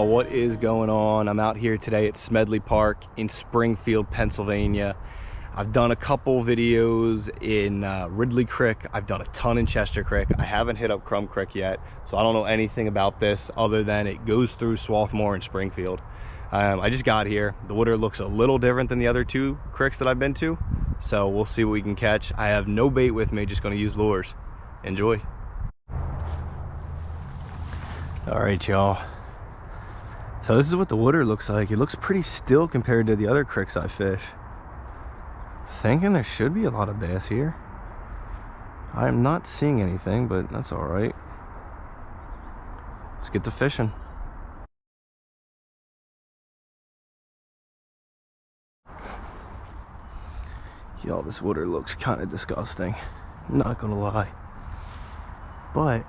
y'all, what is going on? I'm out here today at Smedley Park in Springfield, Pennsylvania. I've done a couple videos in Ridley Creek. I've done a ton in Chester Creek. I haven't hit up Crum Creek yet, so I don't know anything about this other than it goes through Swarthmore and Springfield. I just got here. The water looks a little different than the other two creeks that I've been to, so we'll see what we can catch. I have no bait with me, just gonna use lures. Enjoy. All right, y'all. So this is what the water looks like. It looks pretty still compared to the other creeks I fish. Thinking there should be a lot of bass here. I am not seeing anything, but that's all right. Let's get to fishing. Y'all, this water looks kind of disgusting. I'm not gonna lie. But,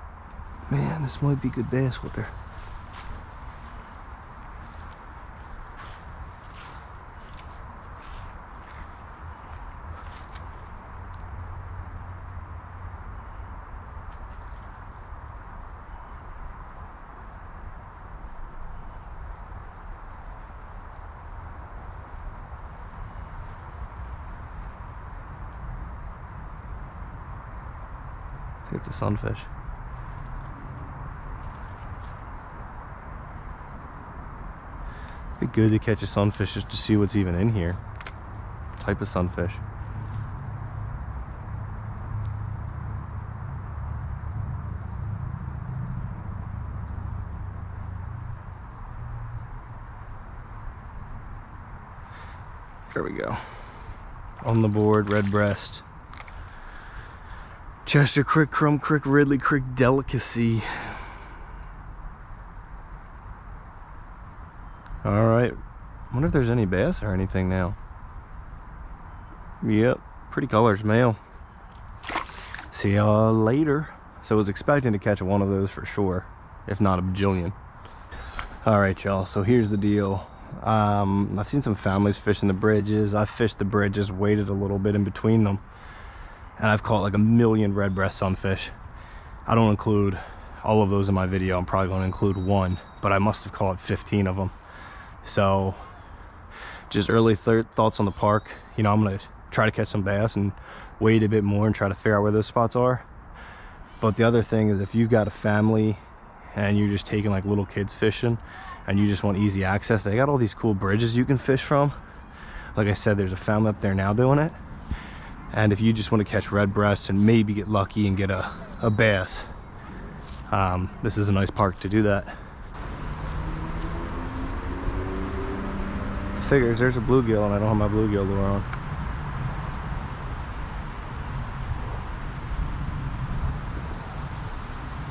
man, this might be good bass water. It's a sunfish. It'd be good to catch a sunfish just to see what's even in here. Type of sunfish. There we go. On the board, Redbreast. Chester Creek, Crum Creek, Ridley Creek delicacy. All right. I wonder if there's any bass or anything now. Yep, pretty colors, male. See y'all later. So I was expecting to catch one of those for sure, if not a bajillion. All right, y'all. So here's the deal. I've seen some families fishing the bridges. I've fished the bridges, waited a little bit in between them, and I've caught like a million redbreast sunfish. I don't include all of those in my video. I'm probably going to include one, but I must have caught 15 of them. So just early thoughts on the park. You know, I'm going to try to catch some bass and wait a bit more and try to figure out where those spots are. But the other thing is, if you've got a family and you're just taking like little kids fishing and you just want easy access, they got all these cool bridges you can fish from. Like I said, there's a family up there now doing it. And if you just want to catch redbreast and maybe get lucky and get a bass, this is a nice park to do that. Figures there's a bluegill and I don't have my bluegill lure on.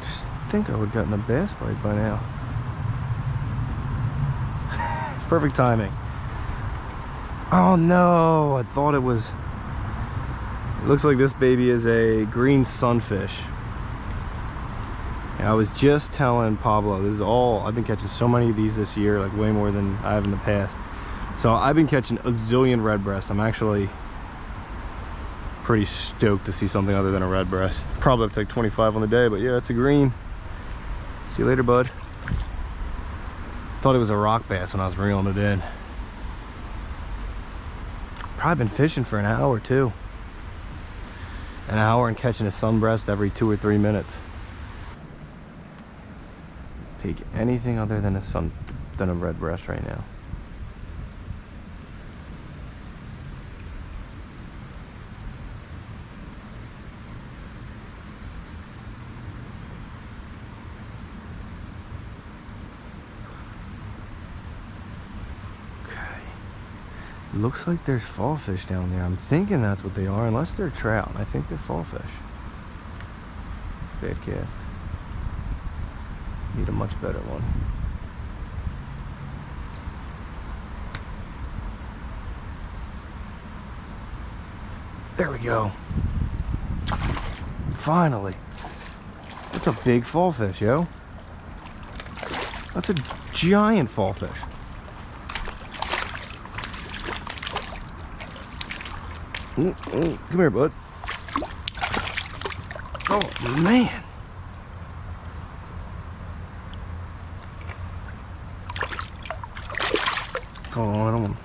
Just think I would have gotten a bass bite by now. Perfect timing. Oh no, I thought it was. It looks like this baby is a green sunfish. And I was just telling Pablo, this is all, I've been catching so many of these this year, like way more than I have in the past. So I've been catching a zillion redbreast. I'm actually pretty stoked to see something other than a redbreast. Probably have to take 25 on the day, but yeah, it's a green. See you later, bud. Thought it was a rock bass when I was reeling it in. Probably been fishing for an hour too. An hour and catching a sunbreast every 2 or 3 minutes. Take anything other than a redbreast right now. Looks like there's fallfish down there. I'm thinking that's what they are, unless they're trout. I think they're fallfish. Bad cast. Need a much better one. There we go. Finally. That's a big fallfish, yo. That's a giant fallfish. Come here, bud. Oh, man. Hold on, I don't want...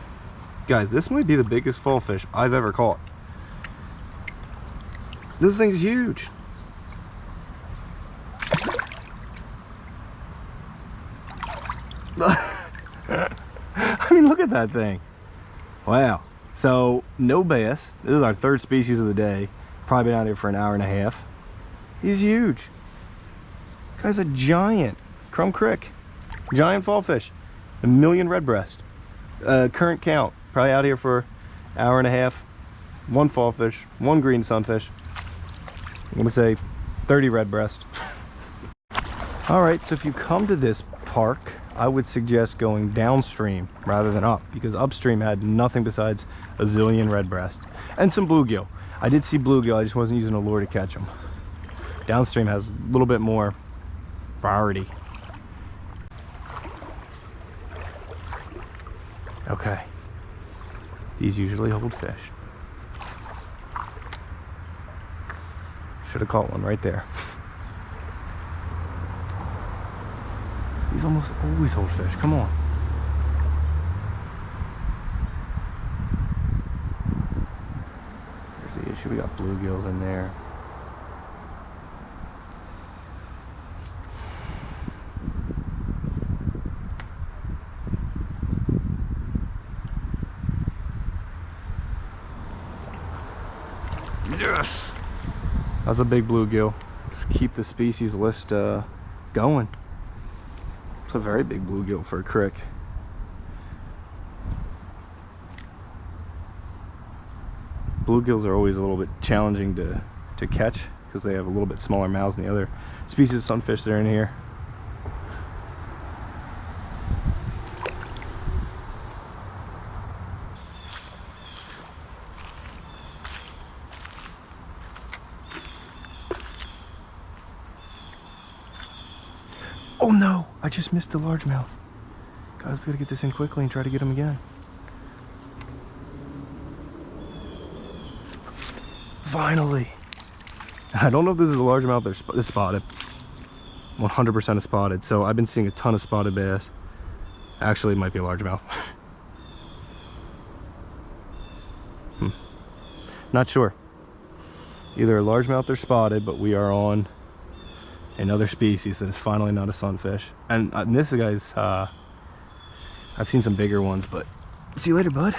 Guys, this might be the biggest fall fish I've ever caught. This thing's huge. I mean, look at that thing. Wow. So, no bass. This is our third species of the day. Probably been out here for an hour and a half. He's huge. Guy's a giant. Crum Creek. Giant fall fish. 1 million redbreast. Current count. Probably out here for an hour and a half. 1 fall fish. 1 green sunfish. I'm gonna say 30 redbreast. Alright, so if you come to this park, I would suggest going downstream rather than up, because upstream had nothing besides a zillion redbreast and some bluegill. I did see bluegill, I just wasn't using a lure to catch them. Downstream has a little bit more variety. Okay, these usually hold fish. Should have caught one right there. These almost always hold fish. Come on. There's the issue. We got bluegills in there. Yes! That's a big bluegill. Let's keep the species list going. It's a very big bluegill for a creek. Bluegills are always a little bit challenging to catch because they have a little bit smaller mouths than the other species of sunfish that are in here. Oh no, I just missed the largemouth. Guys, we gotta get this in quickly and try to get him again. Finally. I don't know if this is a largemouth or spotted. 100% is spotted. So I've been seeing a ton of spotted bass. Actually, it might be a largemouth. Not sure. Either a largemouth or spotted, but we are on another species that is finally not a sunfish. And this guy's, I've seen some bigger ones, but see you later, bud.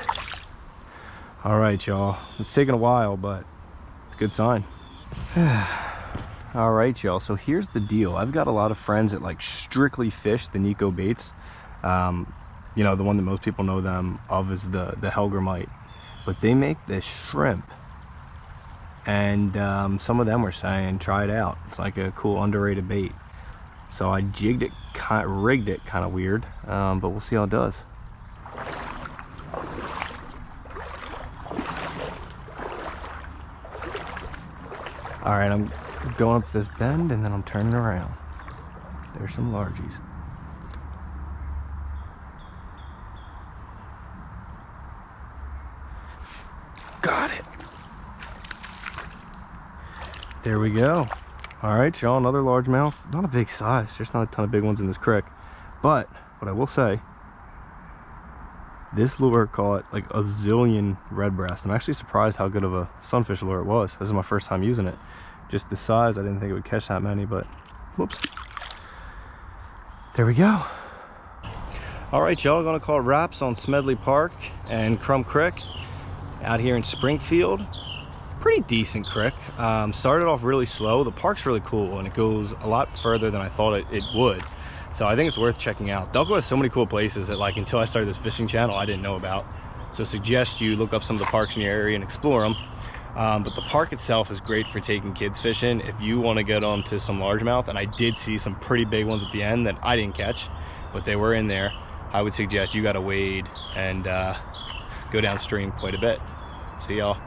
All right, y'all. It's taking a while, but it's a good sign. All right, y'all. So here's the deal. I've got a lot of friends that like strictly fish the Nikko baits. You know, the one that most people know them of is the Helgermite. But they make this shrimp. And some of them were saying try it out, it's like a cool underrated bait. So I rigged it kind of weird, but we'll see how it does. All right, I'm going up this bend and then I'm turning around. There's some largies. Got it. There we go. All right, y'all, another largemouth. Not a big size. There's not a ton of big ones in this creek. But what I will say, this lure caught like a zillion redbreast. I'm actually surprised how good of a sunfish lure it was. This is my first time using it. Just the size, I didn't think it would catch that many, but whoops. There we go. All right, y'all, gonna call it wraps on Smedley Park and Crum Creek out here in Springfield. Pretty decent creek. Started off really slow. The park's really cool and it goes a lot further than I thought it would. So I think it's worth checking out. Delco has so many cool places that, like, until I started this fishing channel, I didn't know about. So suggest you look up some of the parks in your area and explore them. But the park itself is great for taking kids fishing if you want to get onto some largemouth. And I did see some pretty big ones at the end that I didn't catch, but they were in there. I would suggest you got to wade and go downstream quite a bit. See y'all.